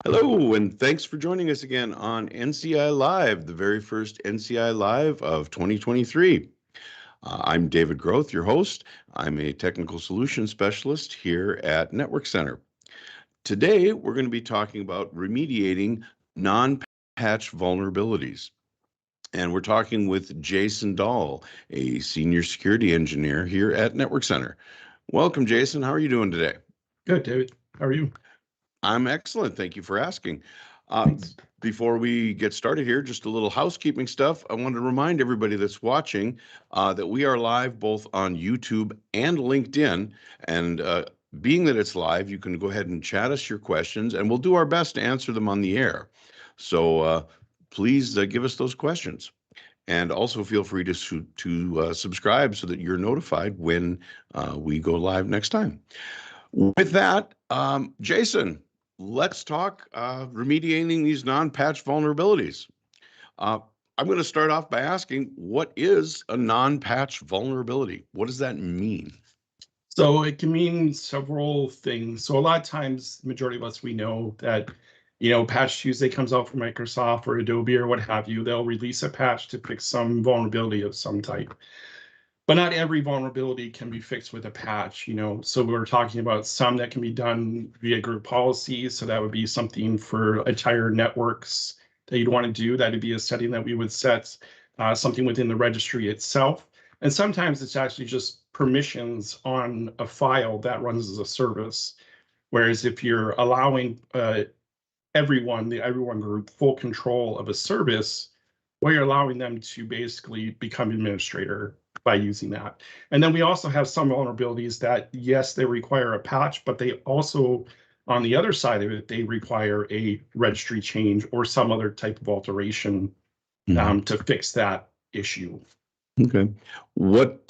Hello, and thanks for joining us again on NCI Live, the very first NCI Live of 2023. I'm David Groth, your host. I'm a technical solutions specialist here at Network Center. Today, we're going to be talking about remediating non-patch vulnerabilities. And we're talking with Jason Dahl, a senior security engineer here at Network Center. Welcome, Jason. How are you doing today? Good, David. How are you? I'm excellent. Thank you for asking. Thanks. Before we get started here, just a little housekeeping stuff. I want to remind everybody that's watching that we are live both on YouTube and LinkedIn. And being that it's live, you can go ahead and chat us your questions, and we'll do our best to answer them on the air. So please give us those questions. And also feel free to subscribe so that you're notified when we go live next time. With that, Jason, let's talk remediating these non-patch vulnerabilities. I'm going to start off by asking, what is a non-patch vulnerability? What does that mean? So it can mean several things. So a lot of times, the majority of us, we know that, Patch Tuesday comes out from Microsoft or Adobe or what have you. They'll release a patch to fix some vulnerability of some type. But not every vulnerability can be fixed with a patch, So we're talking about some that can be done via group policies. So that would be something for entire networks that you'd want to do. That'd be a setting that we would set, something within the registry itself. And sometimes it's actually just permissions on a file that runs as a service. Whereas if you're allowing the everyone group, full control of a service, well, you're allowing them to basically become administrator by using that. And then we also have some vulnerabilities that, yes, they require a patch, but they also, on the other side of it, they require a registry change or some other type of alteration to fix that issue. Okay. What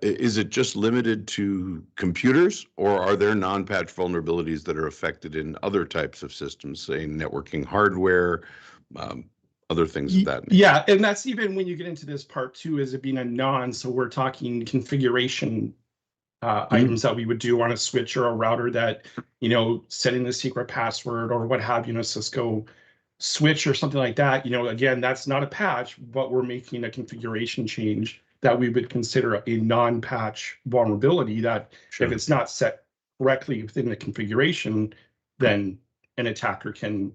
is it just limited to computers, or are there non-patch vulnerabilities that are affected in other types of systems, say networking hardware, other things of that nature? Yeah, and that's even when you get into this part too, as it being a non, so we're talking configuration items that we would do on a switch or a router that, setting the secret password or what have you, in a Cisco switch or something like that, again, that's not a patch, but we're making a configuration change that we would consider a non-patch vulnerability that if it's not set correctly within the configuration, then an attacker can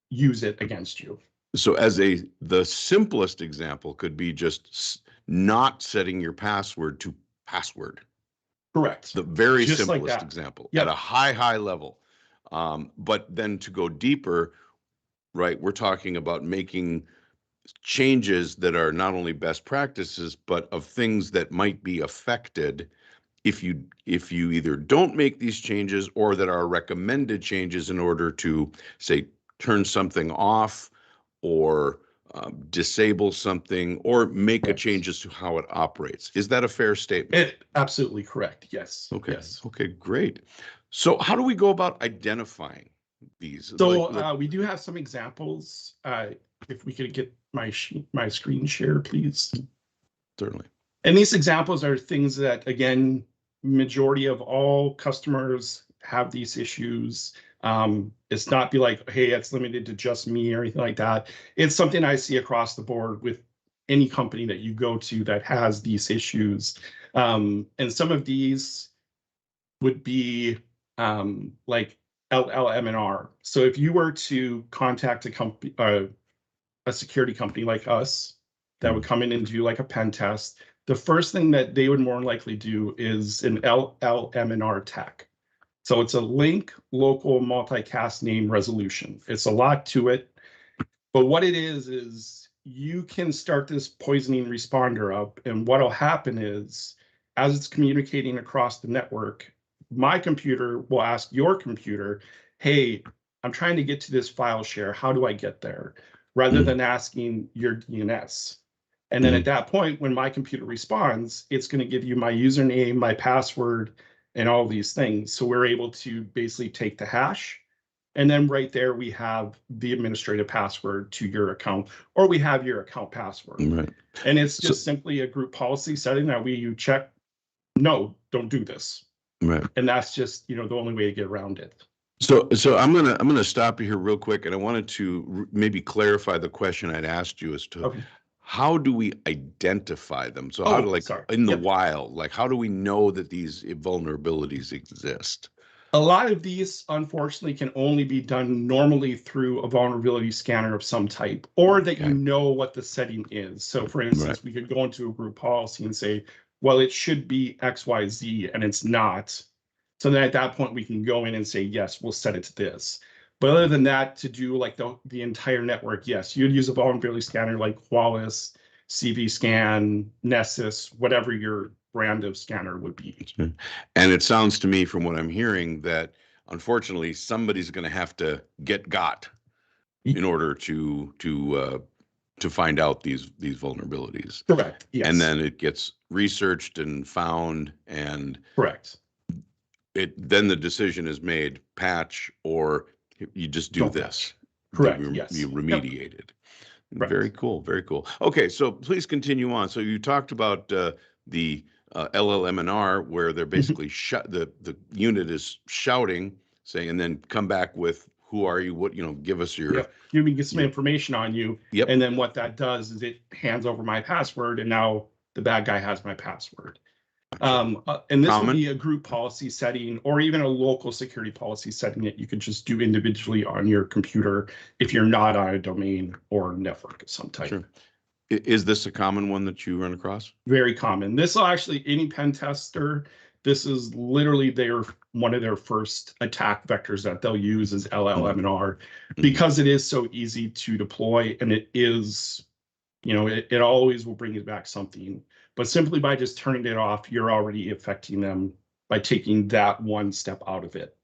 use it against you. So the simplest example could be just not setting your password to password. Correct. The very Just simplest like example at a high level. But then to go deeper, right, we're talking about making changes that are not only best practices, but of things that might be affected if you either don't make these changes or that are recommended changes in order to, say, turn something off or disable something or make a change as to how it operates. Is that a fair statement? Absolutely correct. Yes. Okay. Yes. Okay, great. So how do we go about identifying these? So we do have some examples. If we could get my screen share, please. Certainly. And these examples are things that, again, majority of all customers have these issues. It's not be like, hey, it's limited to just me or anything like that. It's something I see across the board with any company that you go to that has these issues. And some of these would be like LLM&R. So if you were to contact a company, a security company like us that would come in and do like a pen test, the first thing that they would more likely do is an LLM&R tech. So it's a link local multicast name resolution. It's a lot to it, but what it is you can start this poisoning responder up, and what'll happen is, as it's communicating across the network, my computer will ask your computer, hey, I'm trying to get to this file share. How do I get there? Rather than asking your DNS. And then at that point, when my computer responds, it's going to give you my username, my password, and all these things. So we're able to basically take the hash. And then right there, we have the administrative password to your account, or we have your account password. Right. And it's just simply a group policy setting that you check, no, don't do this. Right. And that's just, the only way to get around it. So I'm gonna stop you here real quick, and I wanted to maybe clarify the question I'd asked you as to Okay. how do we identify them? So how do, Oh, like, sorry. in the Yep. wild, like how do we know that these vulnerabilities exist? A lot of these, unfortunately, can only be done normally through a vulnerability scanner of some type, or that you Okay, know what the setting is. So, for right. instance, we could go into a group policy and say, well, it should be XYZ, and it's not. So then at that point, we can go in and say, yes, we'll set it to this. But other than that, to do like the entire network, yes, you'd use a vulnerability scanner like Qualys, CV Scan, Nessus, whatever your brand of scanner would be. Sure. And it sounds to me from what I'm hearing that unfortunately somebody's going to have to get got in order to find out these vulnerabilities. Correct. And Yes. then it gets researched and found, and Correct. then the decision is made, patch, or you just do Don't this. patch. Correct. You Yes. Yep. remediate it. Very Correct. cool. Very cool. Okay, so please continue on. So you talked about the LLM&R, where they're basically shut. The unit is shouting, saying, and then come back with, "Who are you? What, give us your Yep. You can get some your." information on you, Yep. and then what that does is it hands over my password, and now the bad guy has my password. Gotcha. And this would be Common. a group policy setting or even a local security policy setting that you could just do individually on your computer if you're not on a domain or network of some type. Sure. Is this a common one that you run across? Very common. This will actually, any pen tester, this is literally one of their first attack vectors that they'll use is LLM&R Mm-hmm. because it is so easy to deploy, and it is, it always will bring you back something. But simply by just turning it off, you're already affecting them by taking that one step out of it.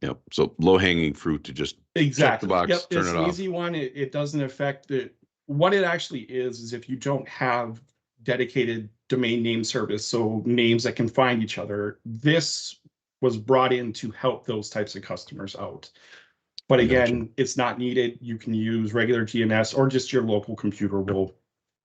Yep. So low hanging fruit to just check the Exactly. box, Yep. turn It's it an off. easy one. It doesn't affect it. What it actually is if you don't have dedicated domain name service, so names that can find each other, this was brought in to help those types of customers out. But Gotcha. again, it's not needed. You can use regular DNS or just your local computer will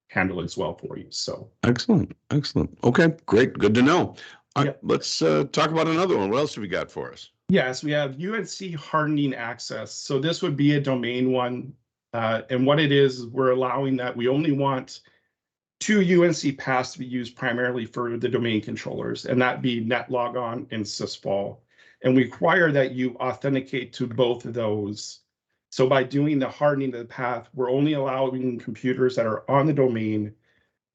handle it as well for you. So, Excellent. Excellent. Okay, great. Good to know. All right, yeah. let's talk about another one. What else have we got for us? Yes, we have UNC hardening access. So this would be a domain one. And what it is we're allowing that we only want two UNC paths to be used primarily for the domain controllers, and that be NetLogon and sysvol. And we require that you authenticate to both of those. So by doing the hardening of the path, we're only allowing computers that are on the domain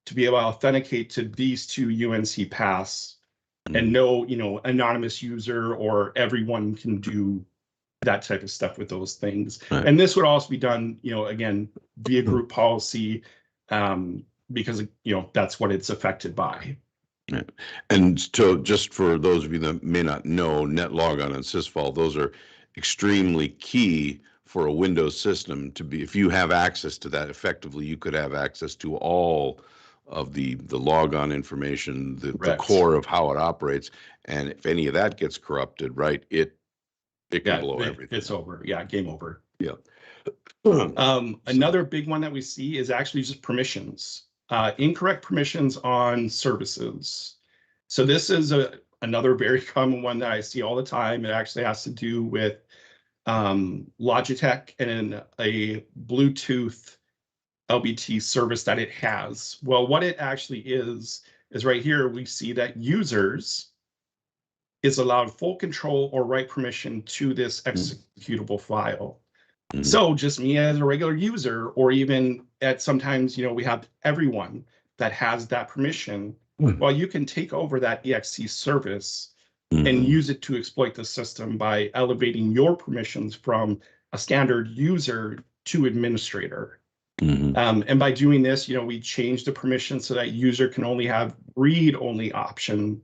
to be able to authenticate to these two UNC paths, and Mm, no, anonymous user or everyone can do that type of stuff with those things. all right. And this would also be done, again, via group policy, because that's what it's affected by. Yeah. And so just for those of you that may not know, NetLogon and sysvol, those are extremely key for a Windows system to be. If you have access to that effectively, you could have access to all of the logon information, the Correct. core of how it operates. And if any of that gets corrupted, right, it can Yeah, blow everything it's up. over. Yeah, game over. Yeah. So, Another big one that we see is actually just permissions, incorrect permissions on services. So this is another very common one that I see all the time. It actually has to do with Logitech and a Bluetooth LBT service that it has. Well, what it actually is right here, we see that users is allowed full control or write permission to this executable file. mhm, So just me as a regular user, or even at sometimes, we have everyone that has that permission. Well, you can take over that EXC service and mhm, use it to exploit the system by elevating your permissions from a standard user to administrator. mhm, And by doing this, we change the permission so that user can only have read-only option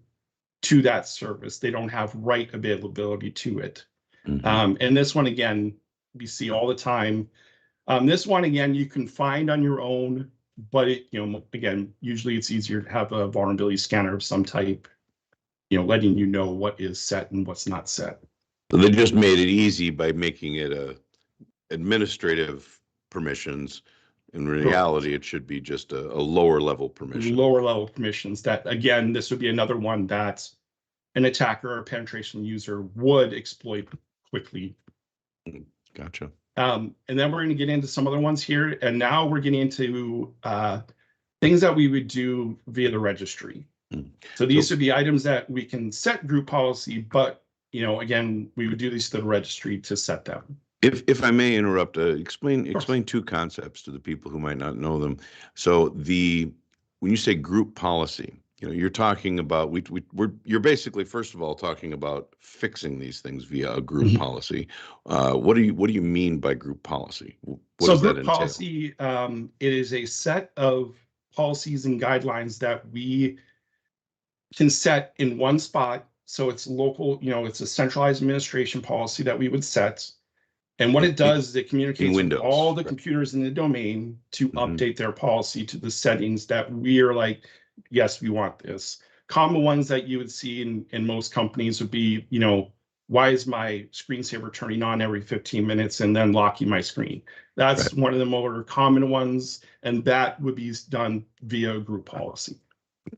to that service. They don't have write availability to it. mhm. And this one, again, we see all the time. This one, again, you can find on your own, but again, usually it's easier to have a vulnerability scanner of some type, letting you know what is set and what's not set. So they just made it easy by making it a administrative permissions. In Correct. reality, it should be just a lower level permission. Lower level permissions that, again, this would be another one that an attacker or penetration user would exploit quickly. Gotcha. And then we're going to get into some other ones here. And now we're getting into things that we would do via the registry. So these would be items that we can set group policy, but, you know, again, we would do these to the registry to set them. If I may interrupt, explain two concepts to the people who might not know them. So when you say group policy, you know, you're talking about you're basically, first of all, talking about fixing these things via a group policy. What do you mean by group policy? What does that entail? Policy, it is a set of policies and guidelines that we can set in one spot. So it's local, you know, it's a centralized administration policy that we would set. And what it does is it communicates with all the computers in the domain to update their policy to the settings that we are like, yes, we want this. Common ones that you would see in most companies would be, you know, why is my screensaver turning on every 15 minutes and then locking my screen? That's one of the more common ones, and that would be done via group policy.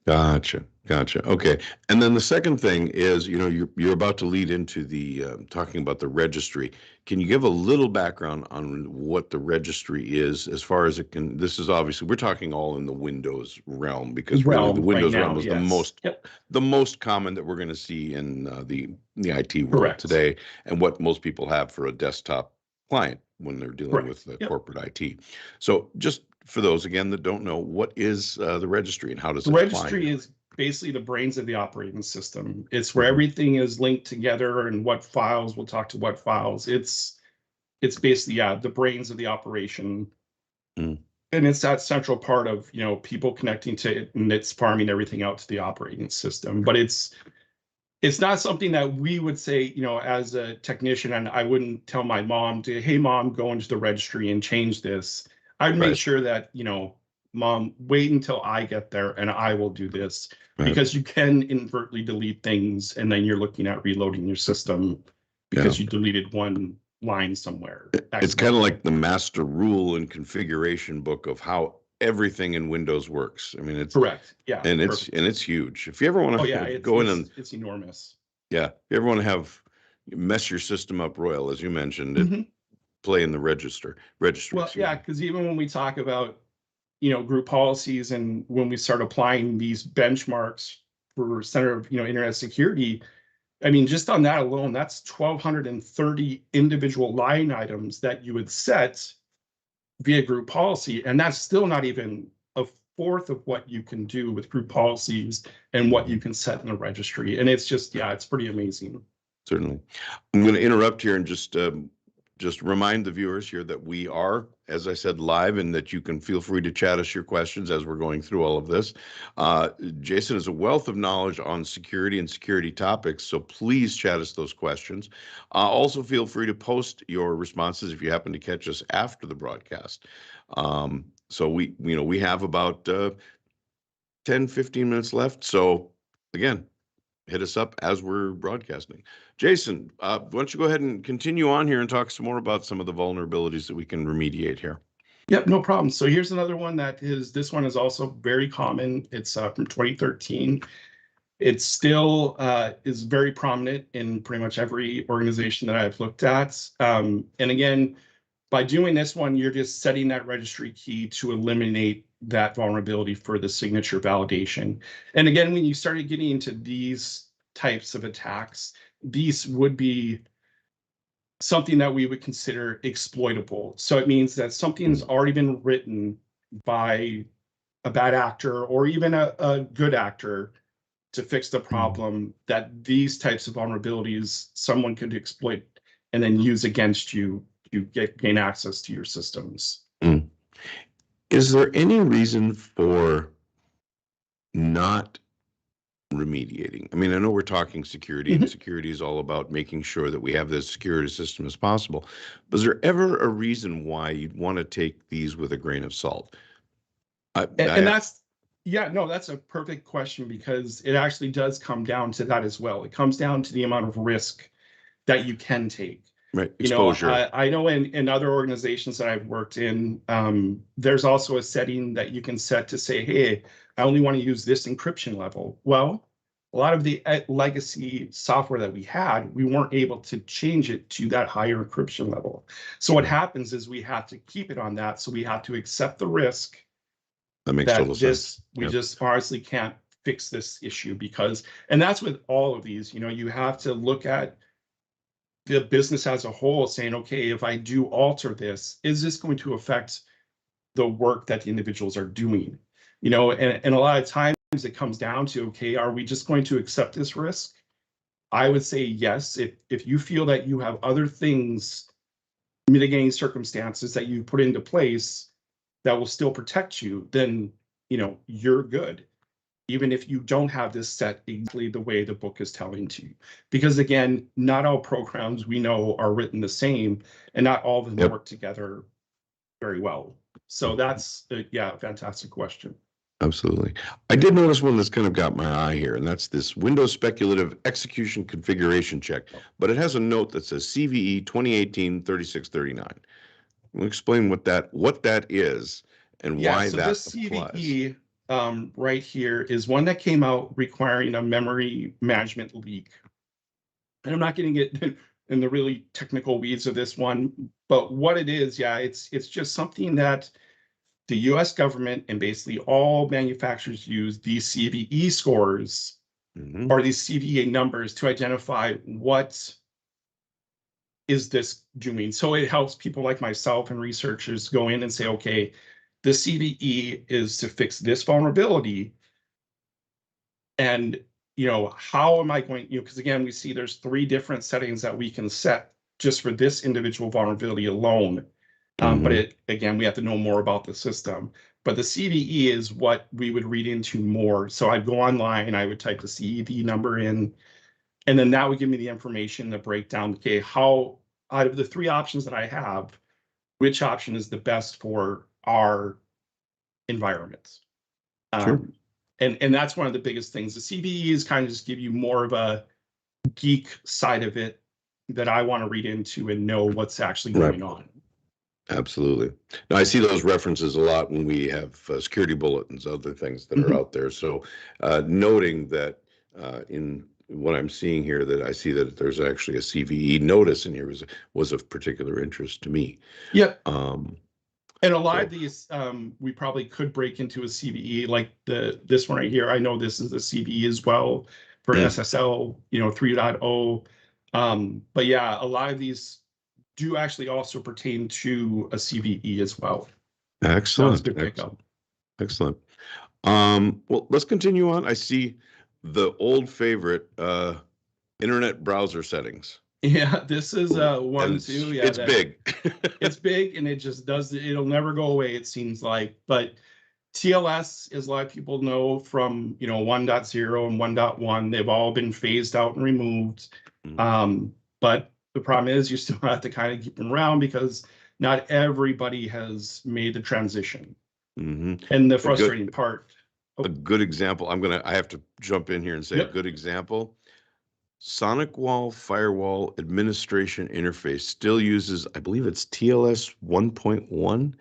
Gotcha. Okay. And then the second thing is, you know, you're about to lead into the talking about the registry. Can you give a little background on what the registry is, as far as it can? This is obviously, we're talking all in the Windows realm, because really the Windows realm is the most common that we're going to see in the IT world today, and what most people have for a desktop client when they're dealing with corporate IT. So just for those, again, that don't know, what is the registry and how does it apply? The registry is basically the brains of the operating system. It's where everything is linked together and what files will talk to what files. It's basically, the brains of the operation. And it's that central part of, you know, people connecting to it, and it's farming everything out to the operating system. But it's not something that we would say, you know, as a technician, and I wouldn't tell my mom to, hey, mom, go into the registry and change this. I'd make sure that, you know, mom, wait until I get there and I will do this, because you can inadvertently delete things and then you're looking at reloading your system because you deleted one line somewhere. It's kind of like the master rule and configuration book of how everything in Windows works. I mean, it's correct. Yeah. And it's huge. If you ever want to go in and it's enormous. Yeah. If you ever want to mess your system up royal, as you mentioned, play in the registry. Well, because even when we talk about, you know, group policies, and when we start applying these benchmarks for Center of, you know, Internet Security, I mean, just on that alone, that's 1,230 individual line items that you would set via group policy, and that's still not even a fourth of what you can do with group policies and what you can set in the registry. And it's just, it's pretty amazing. Certainly. I'm going to interrupt here and just remind the viewers here that we are, as I said, live, and that you can feel free to chat us your questions as we're going through all of this. Jason is a wealth of knowledge on security and security topics, so please chat us those questions. Also, feel free to post your responses if you happen to catch us after the broadcast. So we have about 10, 15 minutes left. So again, hit us up as we're broadcasting. Jason, why don't you go ahead and continue on here and talk some more about some of the vulnerabilities that we can remediate here? Yep, no problem. So here's another one this one is also very common. It's from 2013. It still is very prominent in pretty much every organization that I've looked at. And again, by doing this one, you're just setting that registry key to eliminate that vulnerability for the signature validation. And again, when you started getting into these types of attacks, these would be something that we would consider exploitable. So it means that something's already been written by a bad actor or even a good actor to fix the problem, that these types of vulnerabilities someone could exploit and then use against you to gain access to your systems. Is there any reason for not remediating? I mean, I know we're talking security, and security is all about making sure that we have this security system as possible. But is there ever a reason why you'd want to take these with a grain of salt? That's a perfect question, because it actually does come down to that as well. It comes down to the amount of risk that you can take. Right. Exposure. You know, I know in other organizations that I've worked in, there's also a setting that you can set to say, hey, I only want to use this encryption level. Well, a lot of the legacy software that we had, we weren't able to change it to that higher encryption level. So what happens is we have to keep it on that. So we have to accept the risk That makes that total sense. we just honestly can't fix this issue because, and that's with all of these, you have to look at the business as a whole saying, okay, if I do alter this, is this going to affect the work that the individuals are doing? And a lot of times it comes down to, okay, are we just going to accept this risk? I would say yes. If you feel that you have other things, mitigating circumstances that you put into place that will still protect you, then you're good, even if you don't have this set exactly the way the book is telling to you. Because again, not all programs we know are written the same, and not all of them work together very well. So that's a fantastic question. Absolutely. I did notice one that's kind of got my eye here, and that's this Windows Speculative Execution Configuration Check, but it has a note that says CVE 2018-3639. We'll explain what that is and why so that this applies. CVE right here is one that came out requiring a memory management leak. And I'm not getting it in the really technical weeds of this one, but what it is, it's just something that the US government and basically all manufacturers use these CVE scores or these CVE numbers to identify what is this doing. So it helps people like myself and researchers go in and say, okay, the CVE is to fix this vulnerability. And, how am I going, because again, we see there's 3 different settings that we can set just for this individual vulnerability alone. But again, we have to know more about the system. But the CVE is what we would read into more. So I'd go online, I would type the CVE number in, and then that would give me the information to break down, okay, how out of the 3 options that I have, which option is the best for our environment? Sure. And that's one of the biggest things. The CVEs kind of just give you more of a geek side of it that I want to read into and know what's actually going on. Absolutely. Now, I see those references a lot when we have security bulletins, other things that are out there. So noting that in what I'm seeing here, that I see that there's actually a CVE notice in here was of particular interest to me. Yep. And a lot of these, we probably could break into a CVE, like this one right here. I know this is a CVE as well for SSL, 3.0. But yeah, a lot of these do actually also pertain to a CVE as well. Excellent. That was a good pickup. Excellent. Well, let's continue on. I see the old favorite, internet browser settings. Yeah, this is one too. Yeah, it's big. It's big, and it just it'll never go away, it seems like. But TLS, as a lot of people know from 1.0 and 1.1, they've all been phased out and removed. But the problem is you still have to kind of keep them around because not everybody has made the transition. And the frustrating part. A good example, I have to jump in here and say a good example. SonicWall Firewall Administration Interface still uses, I believe it's TLS 1.1.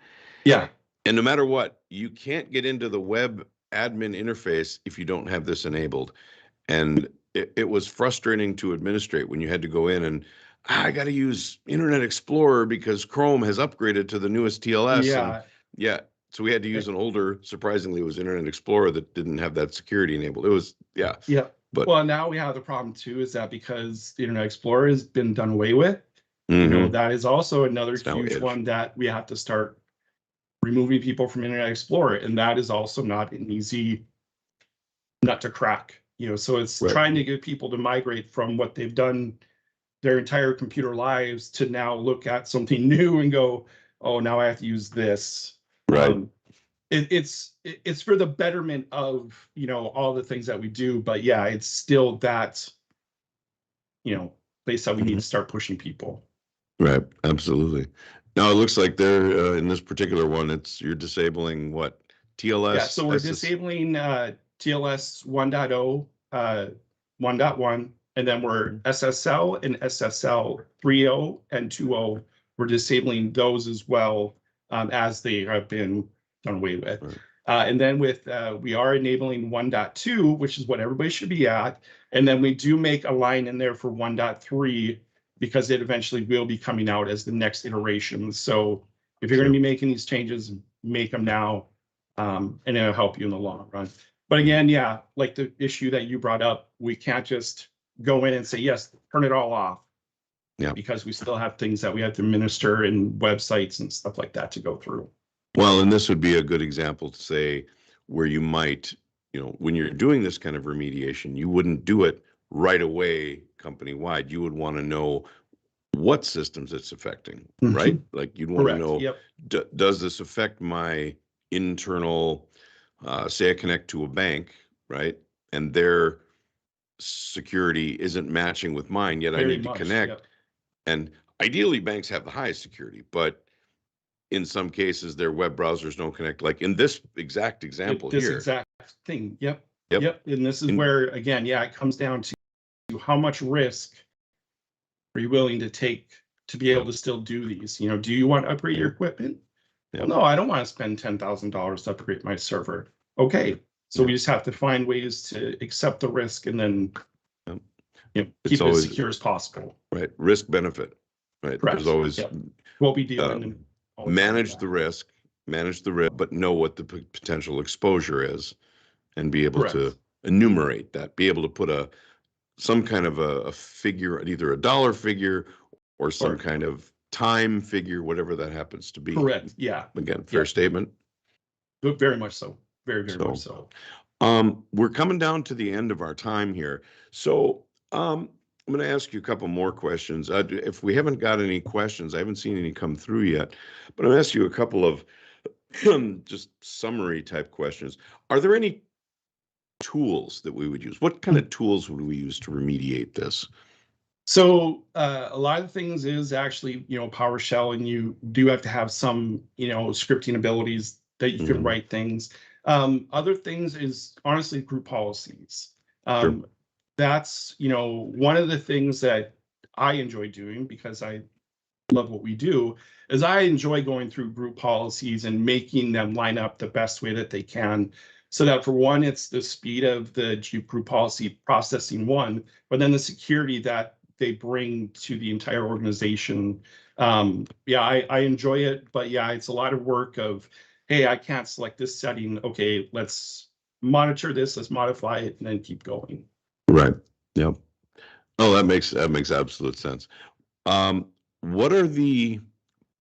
Yeah. And no matter what, you can't get into the web admin interface if you don't have this enabled. And it was frustrating to administrate when you had to go in and I got to use Internet Explorer because Chrome has upgraded to the newest TLS. Yeah. So we had to use an older, surprisingly, it was Internet Explorer that didn't have that security enabled. It was, Yeah. But well, now we have the problem too, is that because the Internet Explorer has been done away with, that is also another huge one that we have to start removing people from Internet Explorer. And that is also not an easy nut to crack, so it's trying to get people to migrate from what they've done their entire computer lives to now look at something new and go, oh, now I have to use this. It's for the betterment of all the things that we do, but yeah, it's still that place that we need to start pushing people. Right, absolutely. Now it looks like they're in this particular one, you're disabling what, TLS? Yeah, so we're disabling TLS 1.0, 1.1, and then we're SSL and SSL 3.0 and 2.0. We're disabling those as well, as they have been done away with. And then with we are enabling 1.2, which is what everybody should be at. And then we do make a line in there for 1.3 because it eventually will be coming out as the next iteration. So if you're going to be making these changes, make them now, and it'll help you in the long run. But again, yeah, like the issue that you brought up, we can't just go in and say, yes, turn it all off. Yeah. Because we still have things that we have to administer and websites and stuff like that to go through. Well, and this would be a good example to say where you might, when you're doing this kind of remediation, you wouldn't do it right away company-wide. You would want to know what systems it's affecting, right? Like you'd want to know, does this affect my internal, say I connect to a bank, right? And their security isn't matching with mine, yet I need to connect. And ideally banks have the highest security, but in some cases their web browsers don't connect, like in this exact example this here. Exact thing. Yep. And this is where, again, it comes down to how much risk are you willing to take to be able to still do these? Do you want to upgrade your equipment? Well, no, I don't want to spend $10,000 to upgrade my server. Okay. So we just have to find ways to accept the risk and then keep it as secure as possible. Right. Risk benefit. Right. Correct. There's always what we do. Manage the risk, but know what the potential exposure is and be able to enumerate that, be able to put some kind of a figure, either a dollar figure or some kind of time figure, whatever that happens to be. Correct. Yeah. Again, fair statement. But very much so. Very much so. We're coming down to the end of our time here. So I'm going to ask you a couple more questions. If we haven't got any questions, I haven't seen any come through yet, but I'm going to ask you a couple of just summary type questions. Are there any tools that we would use? What kind of tools would we use to remediate this? So a lot of things is actually, PowerShell, and you do have to have some, scripting abilities that you can write things. Other things is honestly group policies. That's, one of the things that I enjoy doing because I love what we do is I enjoy going through group policies and making them line up the best way that they can. So that for one, it's the speed of the group policy processing one, but then the security that they bring to the entire organization. I enjoy it, but it's a lot of work of, hey, I can't select this setting. Okay, let's monitor this, let's modify it, and then keep going. Right. Yep. Oh, that makes absolute sense. What are the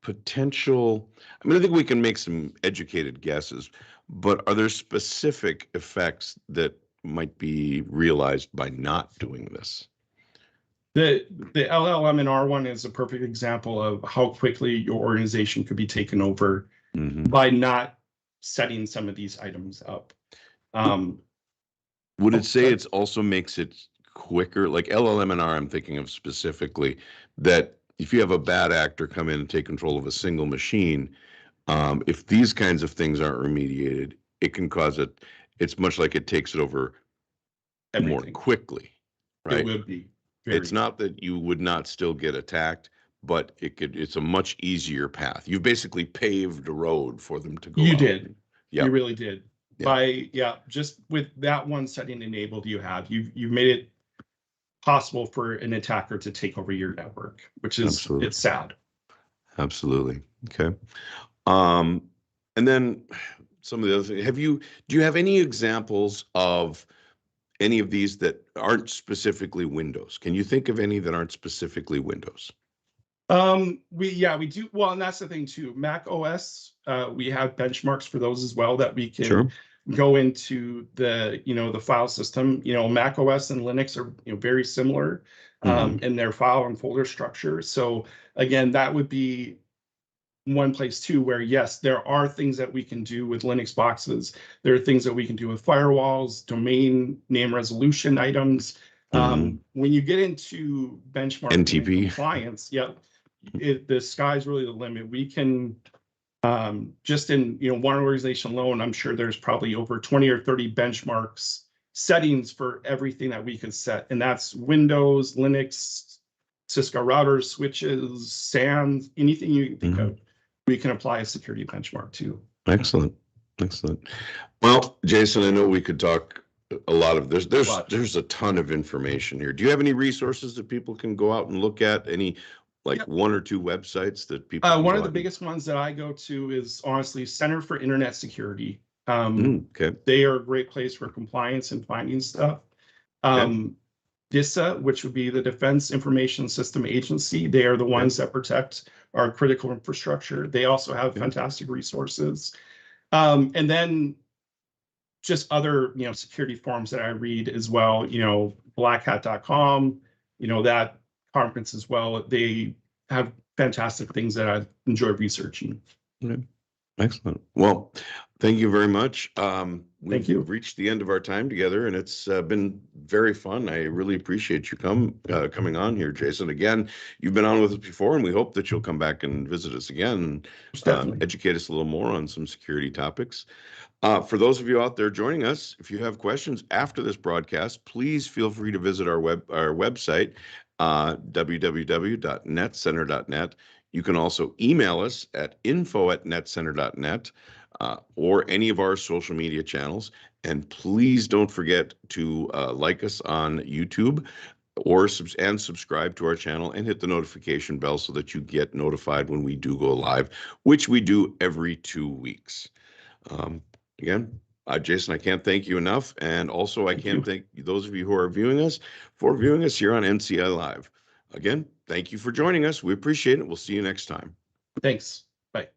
potential? I mean, I think we can make some educated guesses, but are there specific effects that might be realized by not doing this? The LLM and R1 is a perfect example of how quickly your organization could be taken over by not setting some of these items up. Would it say it also makes it quicker? Like LLM and R, I'm thinking of specifically that if you have a bad actor come in and take control of a single machine, if these kinds of things aren't remediated, it can cause it. It's much like it takes it over more quickly, right? It would be. It's not that you would not still get attacked, but it's a much easier path. You've basically paved a road for them to go. You did. You really did. By just with that one setting enabled, you've made it possible for an attacker to take over your network, which is it's sad. Absolutely. Okay. And then some of the other things. Do you have any examples of any of these that aren't specifically Windows? Can you think of any that aren't specifically Windows? We do. Well, and that's the thing too. Mac OS, we have benchmarks for those as well that we can go into the file system. Mac OS and Linux are very similar in their file and folder structure. So again, that would be one place too where yes, there are things that we can do with Linux boxes. There are things that we can do with firewalls, domain name resolution items. When you get into benchmarking NTP compliance, the sky's really the limit. We can just in one organization alone, I'm sure there's probably over 20 or 30 benchmarks settings for everything that we could set, and that's Windows, Linux, Cisco routers, switches, SANs, anything you can think of. We can apply a security benchmark to. Excellent. Excellent. Well, Jason, I know we could talk a lot of there's a ton of information here. Do you have any resources that people can go out and look at? Any like Yep. one or two websites that people can One go of the out biggest ones that I go to is honestly Center for Internet Security. okay. They are a great place for compliance and finding stuff. Okay. DISA, which would be the Defense Information System Agency, they are the Okay. ones that protect our critical infrastructure. They also have Okay. fantastic resources. And then just other, security forums that I read as well, blackhat.com, that conference as well. They have fantastic things that I enjoy researching. Okay. Excellent. Well, thank you very much. Thank you. We've reached the end of our time together, and it's been very fun. I really appreciate you coming on here, Jason. Again, you've been on with us before, and we hope that you'll come back and visit us again and educate us a little more on some security topics. For those of you out there joining us, if you have questions after this broadcast, please feel free to visit our website, www.netcenter.net. You can also email us at info@netcenter.net or any of our social media channels. And please don't forget to like us on YouTube or subscribe to our channel and hit the notification bell so that you get notified when we do go live, which we do every 2 weeks. Again, Jason, I can't thank you enough. And also, I can't thank those of you who are viewing us for viewing us here on NCI Live. Again, thank you for joining us. We appreciate it. We'll see you next time. Thanks. Bye.